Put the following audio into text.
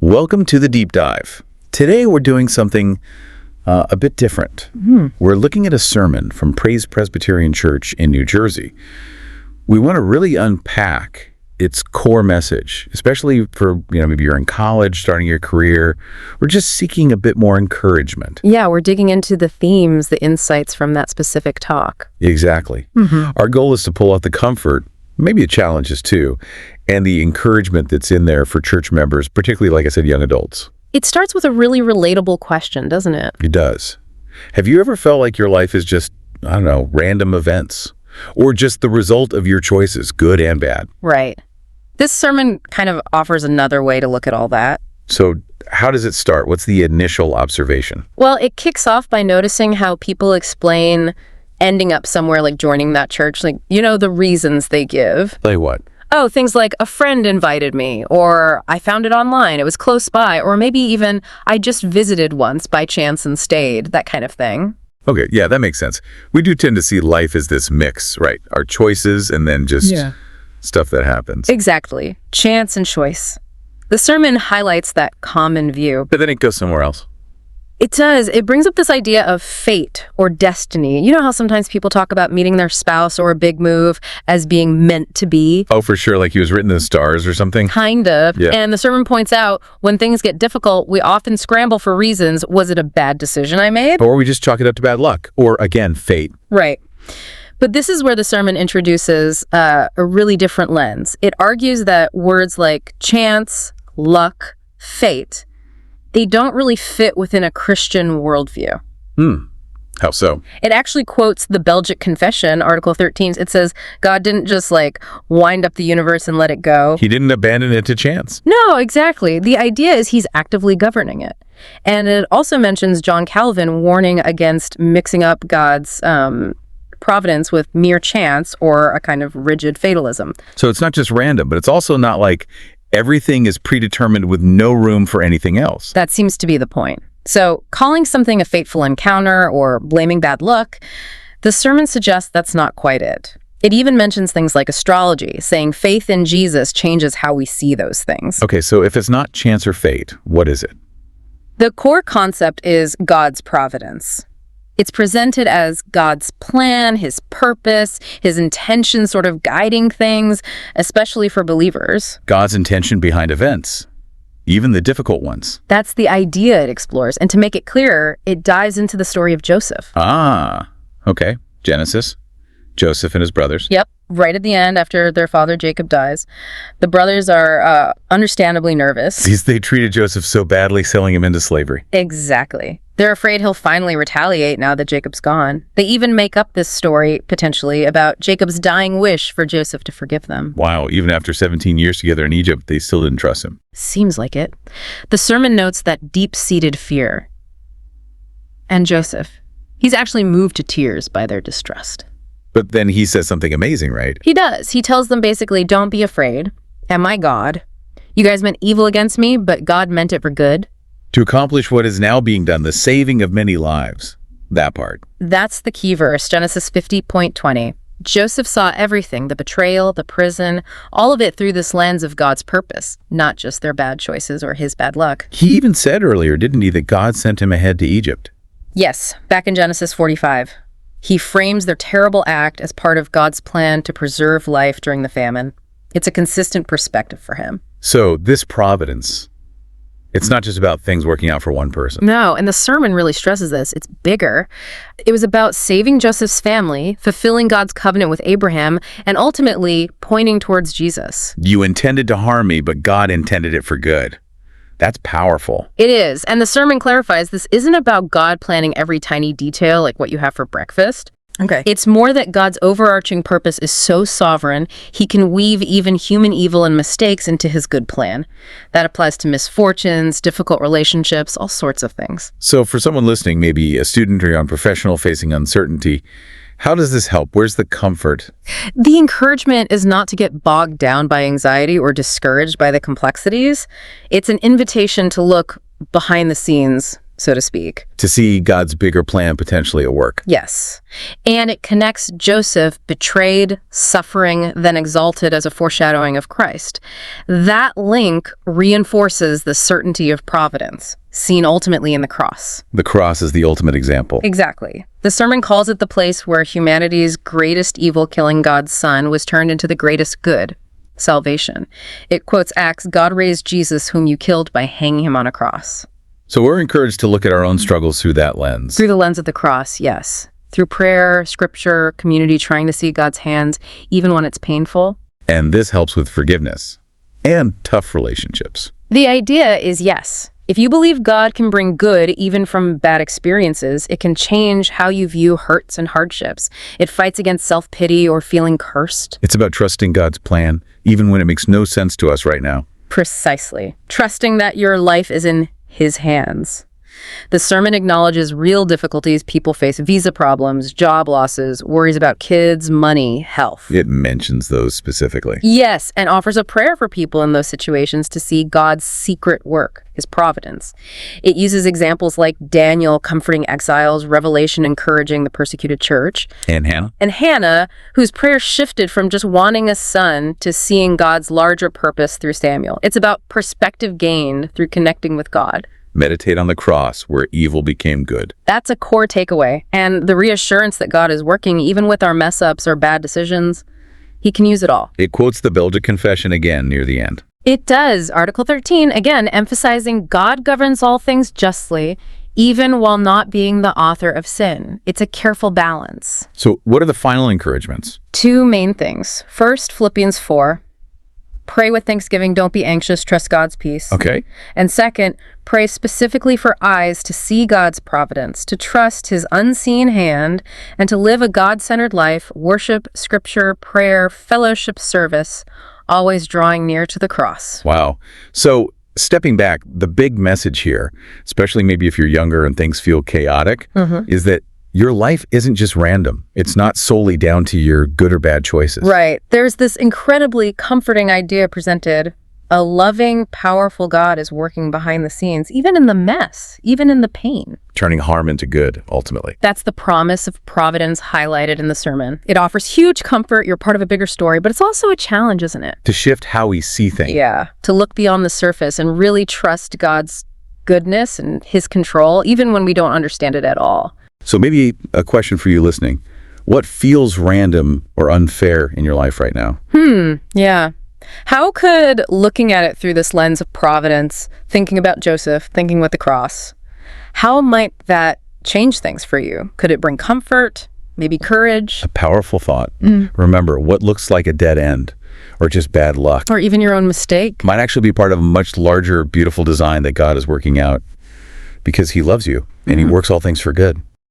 Welcome to the deep dive. Today we're doing something a bit different. We're looking at a sermon from Praise Presbyterian Church in New Jersey. We want to really unpack its core message, especially for, maybe you're in college, starting your career. We're just seeking a bit more encouragement. Yeah, we're digging into the themes, the insights from that specific talk. Exactly. Our goal is to pull out the comfort, maybe the challenges too, and the encouragement that's in there for church members, particularly, like I said, young adults. It starts with a really relatable question, doesn't it? It does. Have you ever felt like your life is just, random events? Or just the result of your choices, good and bad? Right. This sermon kind of offers another way to look at all that. So how does it start? What's the initial observation? Well, it kicks off by noticing how people explain ending up somewhere like joining that church, the reasons they give. Like what? Oh, things like a friend invited me, or I found it online, it was close by, or maybe even I just visited once by chance and stayed, that kind of thing. Okay, yeah, that makes sense. We do tend to see life as this mix, right? Our choices and then just stuff that happens. Exactly. Chance and choice. The sermon highlights that common view. But then it goes somewhere else. It does. It brings up this idea of fate or destiny. You know how sometimes people talk about meeting their spouse or a big move as being meant to be? Oh, for sure, like he was written in the stars or something? Kind of. Yeah. And the sermon points out, when things get difficult, we often scramble for reasons. Was it a bad decision I made? Or we just chalk it up to bad luck. Or, again, fate. Right. But this is where the sermon introduces a really different lens. It argues that words like chance, luck, fate, they don't really fit within a Christian worldview. How so? It actually quotes the Belgic Confession, Article 13. It says, God didn't just wind up the universe and let it go. He didn't abandon it to chance. No, exactly. The idea is he's actively governing it. And it also mentions John Calvin warning against mixing up God's providence with mere chance or a kind of rigid fatalism. So it's not just random, but it's also not like everything is predetermined with no room for anything else. That seems to be the point. So calling something a fateful encounter or blaming bad luck, the sermon suggests that's not quite it. It even mentions things like astrology, saying faith in Jesus changes how we see those things. Okay, so if it's not chance or fate, what is it? The core concept is God's providence. It's presented as God's plan, his purpose, his intention sort of guiding things, especially for believers. God's intention behind events, even the difficult ones. That's the idea it explores. And to make it clearer, it dives into the story of Joseph. Ah, okay. Genesis, Joseph and his brothers. Yep, right at the end after their father Jacob dies. The brothers are understandably nervous. They treated Joseph so badly, selling him into slavery. Exactly. They're afraid he'll finally retaliate now that Jacob's gone. They even make up this story, potentially, about Jacob's dying wish for Joseph to forgive them. Wow, even after 17 years together in Egypt, they still didn't trust him. Seems like it. The sermon notes that deep-seated fear. And Joseph, he's actually moved to tears by their distrust. But then he says something amazing, right? He does. He tells them basically, don't be afraid. Am I God? You guys meant evil against me, but God meant it for good. To accomplish what is now being done, the saving of many lives. That part. That's the key verse, Genesis 50:20. Joseph saw everything, the betrayal, the prison, all of it through this lens of God's purpose, not just their bad choices or his bad luck. He even said earlier, didn't he, that God sent him ahead to Egypt? Yes, back in Genesis 45. He frames their terrible act as part of God's plan to preserve life during the famine. It's a consistent perspective for him. So this providence, it's not just about things working out for one person. No, and the sermon really stresses this. It's bigger. It was about saving Joseph's family, fulfilling God's covenant with Abraham, and ultimately pointing towards Jesus. You intended to harm me, but God intended it for good. That's powerful. It is, and the sermon clarifies this isn't about God planning every tiny detail like what you have for breakfast. Okay. It's more that God's overarching purpose is so sovereign, he can weave even human evil and mistakes into his good plan. That applies to misfortunes, difficult relationships, all sorts of things. So for someone listening, maybe a student or young professional facing uncertainty, how does this help? Where's the comfort? The encouragement is not to get bogged down by anxiety or discouraged by the complexities. It's an invitation to look behind the scenes so to speak. To see God's bigger plan potentially at work. Yes. And it connects Joseph, betrayed, suffering, then exalted as a foreshadowing of Christ. That link reinforces the certainty of providence, seen ultimately in the cross. The cross is the ultimate example. Exactly. The sermon calls it the place where humanity's greatest evil, killing God's son, was turned into the greatest good, salvation. It quotes Acts, God raised Jesus, whom you killed by hanging him on a cross. So we're encouraged to look at our own struggles through that lens. Through the lens of the cross, yes. Through prayer, scripture, community, trying to see God's hands, even when it's painful. And this helps with forgiveness and tough relationships. The idea is yes. If you believe God can bring good even from bad experiences, it can change how you view hurts and hardships. It fights against self-pity or feeling cursed. It's about trusting God's plan, even when it makes no sense to us right now. Precisely. Trusting that your life is in His hands. The sermon acknowledges real difficulties people face: visa problems, job losses, worries about kids, money, health. It mentions those specifically. Yes, and offers a prayer for people in those situations to see God's secret work, His providence. It uses examples like Daniel comforting exiles, Revelation encouraging the persecuted church. And Hannah? And Hannah, whose prayer shifted from just wanting a son to seeing God's larger purpose through Samuel. It's about perspective gained through connecting with God. Meditate on the cross where evil became good. That's a core takeaway. And the reassurance that God is working even with our mess-ups or bad decisions. He can use it all. It quotes the Belgic Confession again near the end. It does. Article 13, again, emphasizing God governs all things justly, even while not being the author of sin. It's a careful balance. So what are the final encouragements? Two main things. First, Philippians 4. Pray with thanksgiving, don't be anxious, trust God's peace. Okay. And second, pray specifically for eyes to see God's providence, to trust His unseen hand, and to live a God-centered life, worship, scripture, prayer, fellowship, service, always drawing near to the cross. Wow. So stepping back, the big message here, especially maybe if you're younger and things feel chaotic, is that your life isn't just random. It's not solely down to your good or bad choices. Right. There's this incredibly comforting idea presented. A loving, powerful God is working behind the scenes, even in the mess, even in the pain. Turning harm into good, ultimately. That's the promise of providence highlighted in the sermon. It offers huge comfort. You're part of a bigger story, but it's also a challenge, isn't it? To shift how we see things. Yeah. To look beyond the surface and really trust God's goodness and His control, even when we don't understand it at all. So maybe a question for you listening. What feels random or unfair in your life right now? Yeah. How could looking at it through this lens of providence, thinking about Joseph, thinking with the cross, how might that change things for you? Could it bring comfort, maybe courage? A powerful thought. Remember, what looks like a dead end or just bad luck, Or even your own mistake? might actually be part of a much larger, beautiful design that God is working out because He loves you and He works all things for good.